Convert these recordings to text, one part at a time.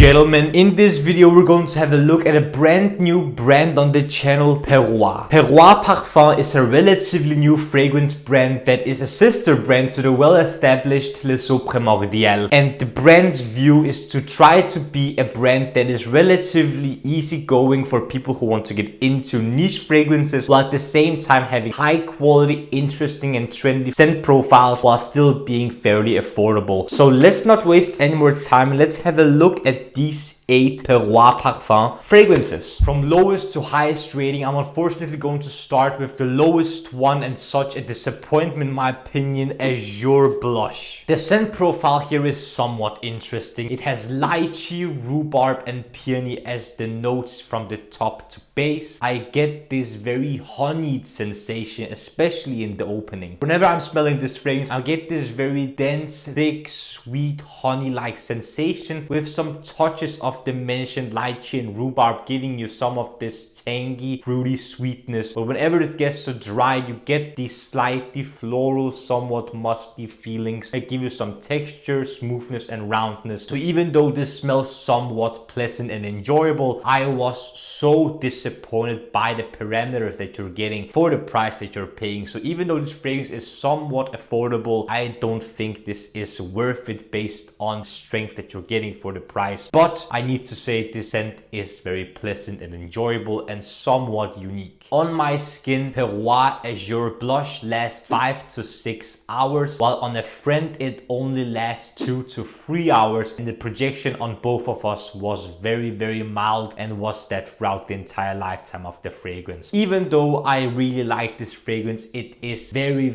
gentlemen, in this video we're going to have a look at a brand new brand on the channel, Perroy. Perroy Parfum is a relatively new fragrance brand that is a sister brand to the well-established Les Eaux Primordiales, and the brand's view is to try to be a brand that is relatively easygoing for people who want to get into niche fragrances while at the same time having high quality, interesting and trendy scent profiles while still being fairly affordable. So let's not waste any more time. Let's have a look at these 8 Perroy Parfum fragrances. From lowest to highest rating, I'm unfortunately going to start with the lowest one, and such a disappointment in my opinion, Azureblush. The scent profile here is somewhat interesting. It has lychee, rhubarb and peony as the notes from the top to base. I get this very honeyed sensation, especially in the opening. Whenever I'm smelling this fragrance, I get this very dense, thick, sweet, honey-like sensation with some touches of the mentioned lychee and rhubarb, giving you some of this tangy, fruity sweetness. But whenever it gets to dry, you get these slightly floral, somewhat musty feelings that give you some texture, smoothness and roundness. So even though this smells somewhat pleasant and enjoyable, I was so disappointed by the parameters that you're getting for the price that you're paying. So even though this fragrance is somewhat affordable, I don't think this is worth it based on strength that you're getting for the price. But I need to say this scent is very pleasant and enjoyable and somewhat unique. On my skin, Perroy Azureblush lasts 5 to 6 hours, while on a friend it only lasts 2 to 3 hours, and the projection on both of us was very mild and was that throughout the entire lifetime of the fragrance. Even though I really like this fragrance, it is very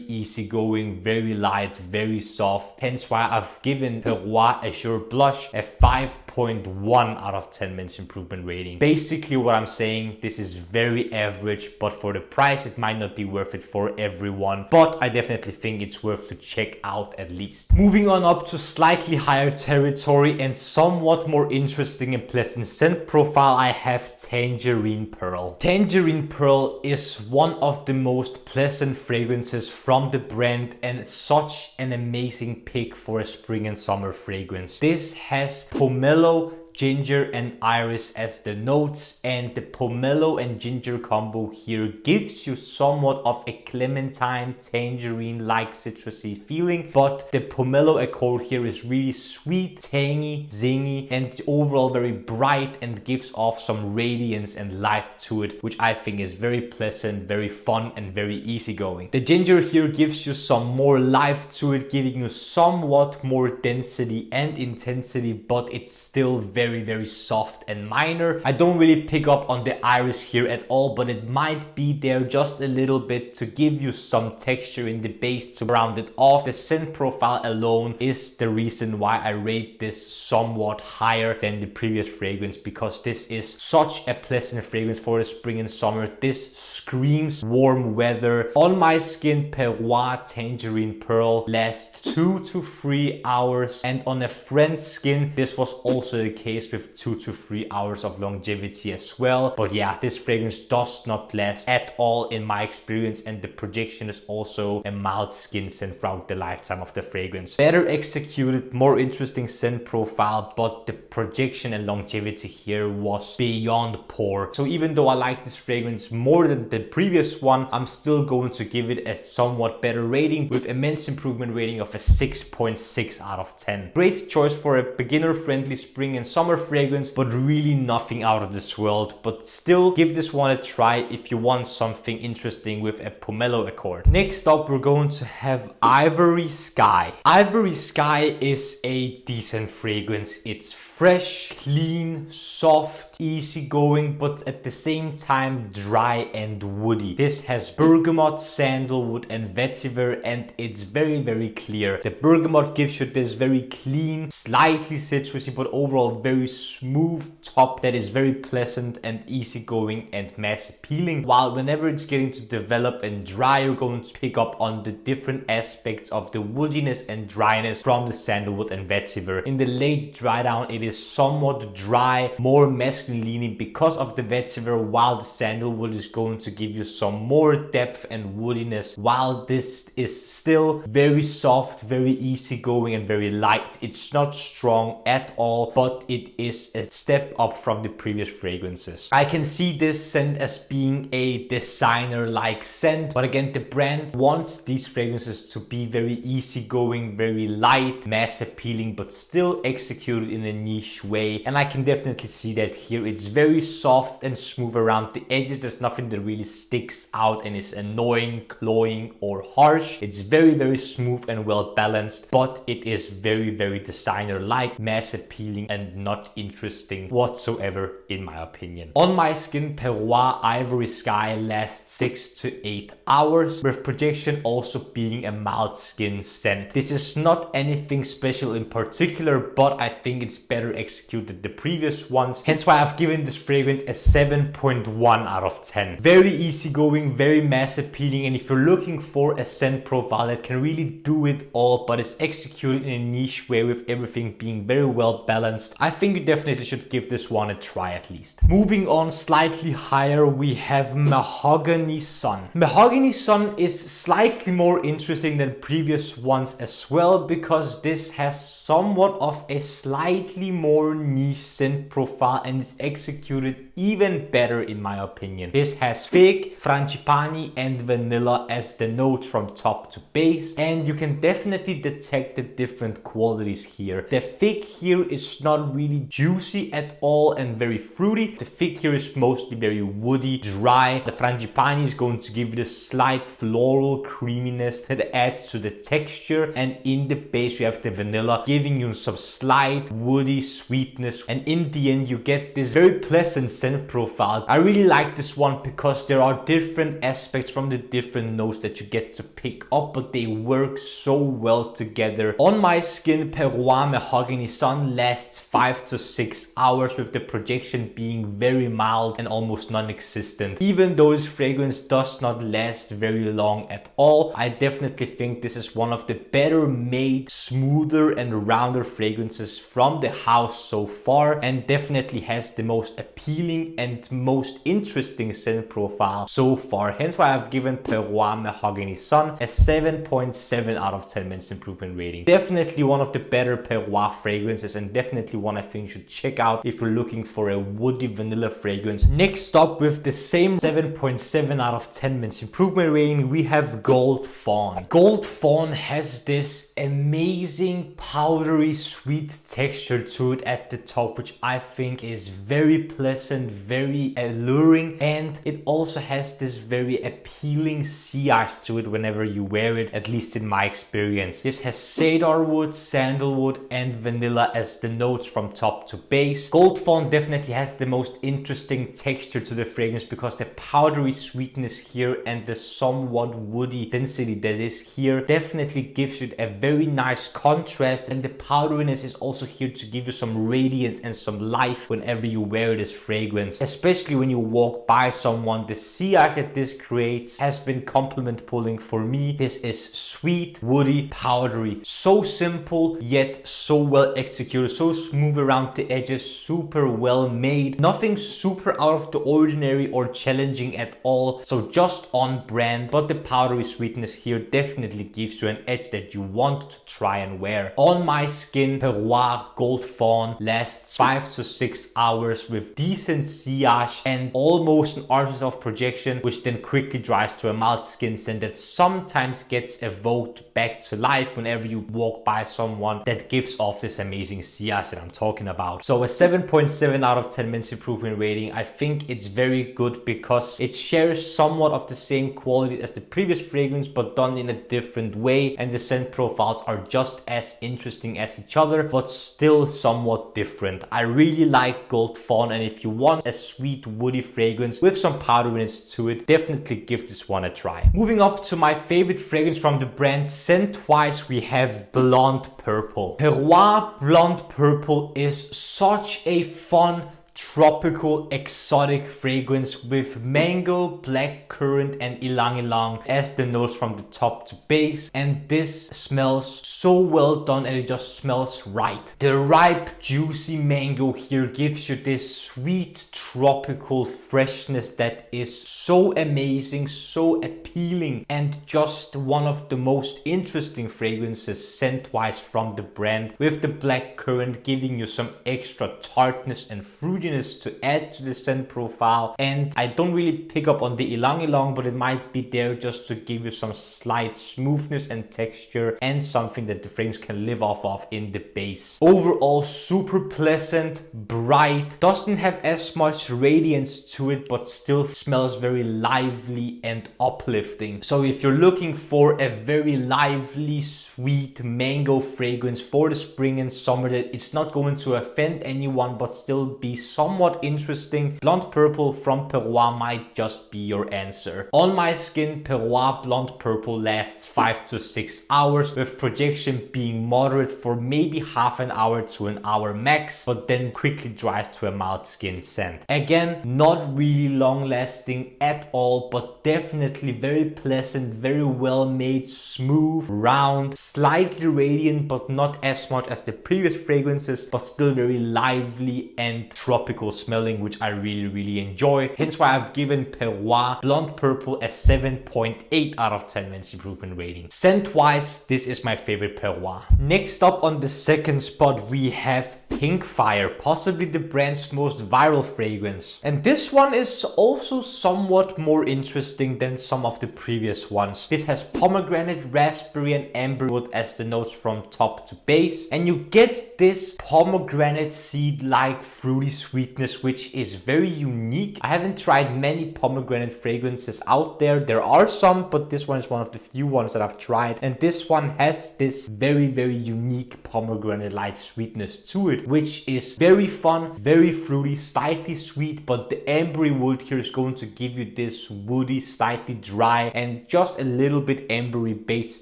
easygoing, very light, very soft, hence why I've given Perroy Azureblush a 5.1 out of 10 minutes improvement rating. Basically what I'm saying, this is very average, but for the price it might not be worth it for everyone, but I definitely think it's worth to check out at least. Moving on up to slightly higher territory and somewhat more interesting and pleasant scent profile, I have Tangerinepearl. Tangerinepearl is one of the most pleasant fragrances from the brand and such an amazing pick for a spring and summer fragrance. This has pomelo, ginger and iris as the notes, and the pomelo and ginger combo here gives you somewhat of a clementine tangerine like citrusy feeling, but the pomelo accord here is really sweet, tangy, zingy and overall very bright and gives off some radiance and life to it, which I think is very pleasant, very fun and very easygoing. The ginger here gives you some more life to it, giving you somewhat more density and intensity, but it's still very soft and minor. I don't really pick up on the iris here at all, but it might be there just a little bit to give you some texture in the base to round it off. The scent profile alone is the reason why I rate this somewhat higher than the previous fragrance, because this is such a pleasant fragrance for the spring and summer. This screams warm weather. On my skin, Perroy Tangerinepearl lasts 2 to 3 hours, and on a friend's skin this was also the case with 2 to 3 hours of longevity as well. But yeah, this fragrance does not last at all in my experience, and the projection is also a mild skin scent throughout the lifetime of the fragrance. Better executed, more interesting scent profile, but the projection and longevity here was beyond poor. So even though I like this fragrance more than the previous one, I'm still going to give it a somewhat better rating with immense improvement rating of a 6.6 out of 10. Great choice for a beginner friendly spring and summer fragrance, but really nothing out of this world. But still, give this one a try if you want something interesting with a pomelo accord. Next up, we're going to have Ivorysky. Ivorysky is a decent fragrance. It's fresh, clean, soft, easygoing, but at the same time dry and woody. This has bergamot, sandalwood and vetiver, and it's very clear. The bergamot gives you this very clean, slightly citrusy, but overall very smooth top that is very pleasant and easygoing and mass appealing, while whenever it's getting to develop and dry, you're going to pick up on the different aspects of the woodiness and dryness from the sandalwood and vetiver. In the late dry down, it is somewhat dry, more masculine leaning because of the vetiver, while the sandalwood is going to give you some more depth and woodiness, while this is still very soft, very easygoing and very light. It's not strong at all, but it it is a step up from the previous fragrances. I can see this scent as being a designer-like scent, but again, the brand wants these fragrances to be very easygoing, very light, mass appealing, but still executed in a niche way. And I can definitely see that here. It's very soft and smooth around the edges. There's nothing that really sticks out and is annoying, cloying, or harsh. It's very smooth and well balanced, but it is very designer-like, mass appealing, and not interesting whatsoever in my opinion. On my skin, Perroy Ivorysky lasts 6 to 8 hours, with projection also being a mild skin scent. This is not anything special in particular, but I think it's better executed than the previous ones, hence why I've given this fragrance a 7.1 out of 10. Very easygoing, very mass appealing, and if you're looking for a scent profile that can really do it all, but is executed in a niche way with everything being very well balanced, I think you definitely should give this one a try at least. Moving on slightly higher, we have Mahoganysun. Mahoganysun is slightly more interesting than previous ones as well, because this has somewhat of a slightly more niche scent profile and is executed even better in my opinion. This has fig, frangipani, and vanilla as the notes from top to base, and you can definitely detect the different qualities here. The fig here is not really juicy at all and very fruity. The fig here is mostly very woody, dry. The frangipani is going to give you this slight floral creaminess that adds to the texture, and in the base we have the vanilla giving you some slight woody sweetness, and in the end you get this very pleasant scent profile. I really like this one because there are different aspects from the different notes that you get to pick up, but they work so well together. On my skin, Perroy Mahoganysun lasts 5 to 6 hours, with the projection being very mild and almost non-existent. Even though this fragrance does not last very long at all, I definitely think this is one of the better made, smoother and rounder fragrances from the house so far, and definitely has the most appealing and most interesting scent profile so far. Hence why I've given Perroy Mahoganysun a 7.7 out of 10 minutes improvement rating. Definitely one of the better Perroy fragrances, and definitely one I think you should check out if you're looking for a woody vanilla fragrance. Next up, with the same 7.7 out of 10 minutes improvement rating, we have Goldfawn. Goldfawn has this amazing powdery sweet texture to it at the top, which I think is very pleasant, very alluring, and it also has this very appealing sillage to it whenever you wear it, at least in my experience. This has cedarwood, sandalwood, and vanilla as the notes from top to base. Goldfawn definitely has the most interesting texture to the fragrance because the powdery sweetness here and the somewhat woody density that is here definitely gives you a very nice contrast, and the powderiness is also here to give you some radiance and some life whenever you wear this fragrance. Especially when you walk by someone, the sillage that this creates has been compliment pulling for me. This is sweet, woody, powdery, so simple yet so well executed, so smooth around the edges, super well made, nothing super out of the ordinary or challenging at all, so just on brand, but the powdery sweetness here definitely gives you an edge that you want to try and wear. On my skin, Perroy Goldfawn lasts 5 to 6 hours with decent sillage and almost an artist of projection, which then quickly dries to a mild skin scent that sometimes gets evoked back to life whenever you walk by someone that gives off this amazing sillage that I'm talking about. So a 7.7 out of 10 minutes improvement rating. I think it's very good because it shares somewhat of the same quality as the previous fragrance, but done in a different way, and the scent profiles are just as interesting as each other, but still somewhat different. I really like Goldfawn, and if you want a sweet woody fragrance with some powderiness to it, definitely give this one a try. Moving up to my favorite fragrance from the brand scent wise, we have Blondpurple. Perroy Blondpurple is such a fun, tropical exotic fragrance with mango, blackcurrant and ylang ylang as the notes from the top to base, and this smells so well done and it just smells right. The ripe juicy mango here gives you this sweet tropical freshness that is so amazing, so appealing, and just one of the most interesting fragrances scent wise from the brand, with the blackcurrant giving you some extra tartness and fruitiness to add to the scent profile. And I don't really pick up on the ylang ylang, but it might be there just to give you some slight smoothness and texture and something that the fragrance can live off of in the base. Overall super pleasant, bright, doesn't have as much radiance to it but still smells very lively and uplifting. So if you're looking for a very lively, sweet mango fragrance for the spring and summer that it's not going to offend anyone but still be somewhat interesting, Blondpurple from Perroy might just be your answer. On my skin, Perroy Blondpurple lasts 5 to 6 hours, with projection being moderate for maybe half an hour to an hour max, but then quickly dries to a mild skin scent. Again, not really long lasting at all, but definitely very pleasant, very well made, smooth, round, slightly radiant but not as much as the previous fragrances, but still very lively and tropical smelling, which I really enjoy. Hence why I've given Perroy Blondpurple a 7.8 out of 10 men's improvement rating. Scent wise, this is my favorite Perroy. Next up on the second spot we have Pinkfire, possibly the brand's most viral fragrance. And this one is also somewhat more interesting than some of the previous ones. This has pomegranate, raspberry and amberwood as the notes from top to base, and you get this pomegranate seed like fruity sweetness, which is very unique. I haven't tried many pomegranate fragrances out there. There are some, but this one is one of the few ones that I've tried, and this one has this very unique pomegranate like sweetness to it, which is very fun, very fruity, slightly sweet, but the ambery wood here is going to give you this woody, slightly dry and just a little bit ambery base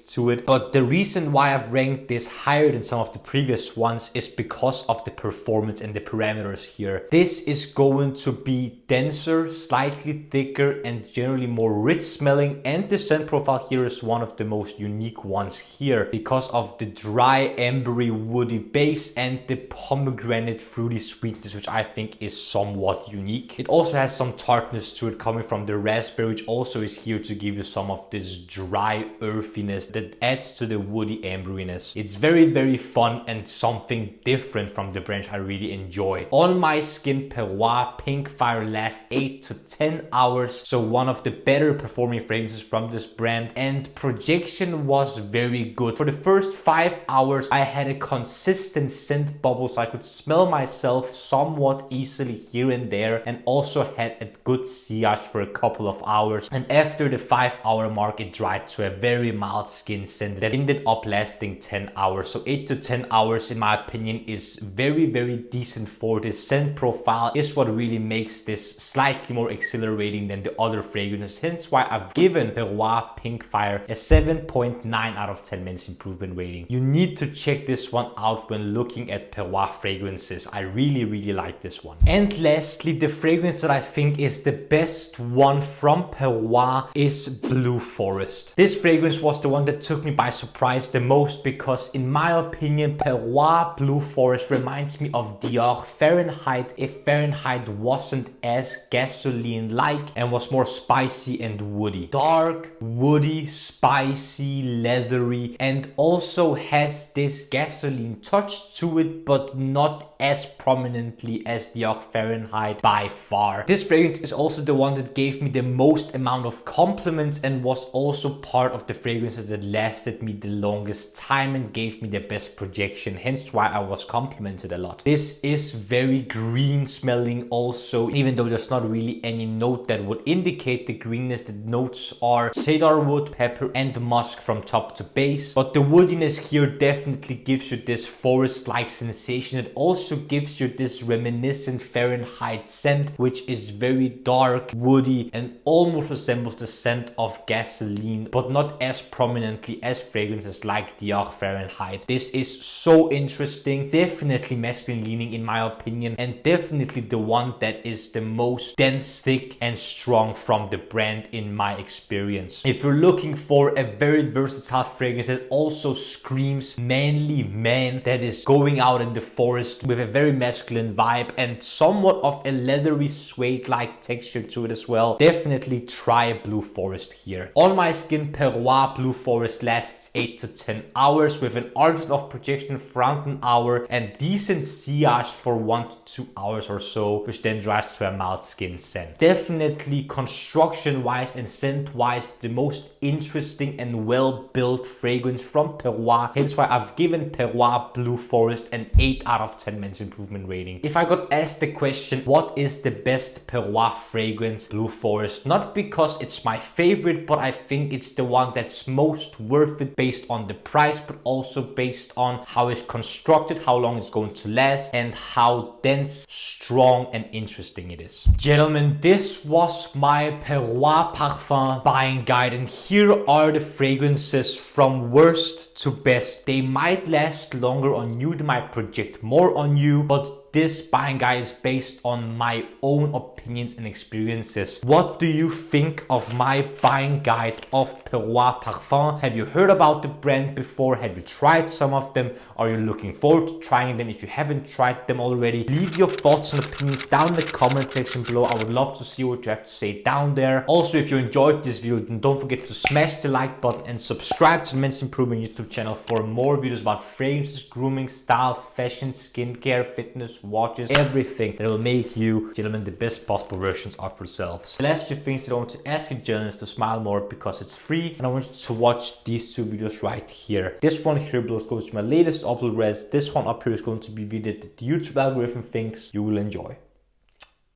to it. But the reason why I've ranked this higher than some of the previous ones is because of the performance and the parameters here. This is going to be denser, slightly thicker and generally more rich smelling, and the scent profile here is one of the most unique ones here because of the dry ambery woody base and the pomegranate fruity sweetness, which I think is somewhat unique. It also has some tartness to it coming from the raspberry, which also is here to give you some of this dry earthiness that adds to the woody amberiness. It's very fun and something different from the brand I really enjoy. On my skin, Perroy Pinkfire lasts 8 to 10 hours, so one of the better performing fragrances from this brand, and projection was very good. For the first 5 hours I had a consistent scent bubble, so I could smell myself somewhat easily here and there, and also had a good sillage for a couple of hours, and after the 5-hour mark it dried to a very mild skin scent that ended up lasting 10 hours. So 8 to 10 hours in my opinion is very decent for this scent profile, is what really makes this slightly more exhilarating than the other fragrances, hence why I've given Perroy Pinkfire a 7.9 out of 10 men's improvement rating. You need to check this one out when looking at Perroy fragrances. I really like this one. And lastly, the fragrance that I think is the best one from Perroy is Blueforest. This fragrance was the one that took me by surprise the most because in my opinion Perroy Blueforest reminds me of Dior Fahrenheit if Fahrenheit wasn't as gasoline-like and was more spicy and woody. Dark, woody, spicy, leathery, and also has this gasoline touch to it, but not as prominently as Dior Fahrenheit by far. This fragrance is also the one that gave me the most amount of compliments and was also part of the fragrances that lasted me the longest time and gave me the best projection, hence why I was complimented a lot. This is very green smelling also, even though there's not really any note that would indicate the greenness. The notes are cedarwood, pepper and musk from top to base, but the woodiness here definitely gives you this forest-like sensation combination, it also gives you this reminiscent Fahrenheit scent, which is very dark, woody, and almost resembles the scent of gasoline, but not as prominently as fragrances like Dior Fahrenheit. This is so interesting, definitely masculine leaning in my opinion, and definitely the one that is the most dense, thick, and strong from the brand in my experience. If you're looking for a very versatile fragrance that also screams manly man that is going out in the forest with a very masculine vibe and somewhat of a leathery suede-like texture to it as well, definitely try a Blueforest here. On my skin, Perroy Blueforest lasts 8 to 10 hours with an artist of projection for around an hour and decent sillage for 1 to 2 hours or so, which then dries to a mild skin scent. Definitely construction-wise and scent-wise the most interesting and well-built fragrance from Perroy, hence why I've given Perroy Blueforest an 8 out of 10 men's improvement rating. If I got asked the question, what is the best Perroy fragrance? Blueforest. Not because it's my favorite, but I think it's the one that's most worth it based on the price, but also based on how it's constructed, how long it's going to last, and how dense, strong, and interesting it is. Gentlemen, this was my Perroy Parfum buying guide, and here are the fragrances from worst to best. They might last longer on you, they might project more on you, but this buying guide is based on my own opinions and experiences. What do you think of my buying guide of Perroy Parfum? Have you heard about the brand before? Have you tried some of them? Are you looking forward to trying them? If you haven't tried them already, leave your thoughts and opinions down in the comment section below. I would love to see what you have to say down there. Also, if you enjoyed this video, then don't forget to smash the like button and subscribe to the Men's Improvement YouTube channel for more videos about fragrances, grooming, style, fashion, skincare, fitness, watches, everything that will make you, gentlemen, the best possible versions of yourselves. The last few things that I want to ask you, gentlemen, is to smile more because it's free, and I want you to watch these two videos right here. This one here goes to my latest upload res. This one up here is going to be video that the YouTube algorithm thinks you will enjoy.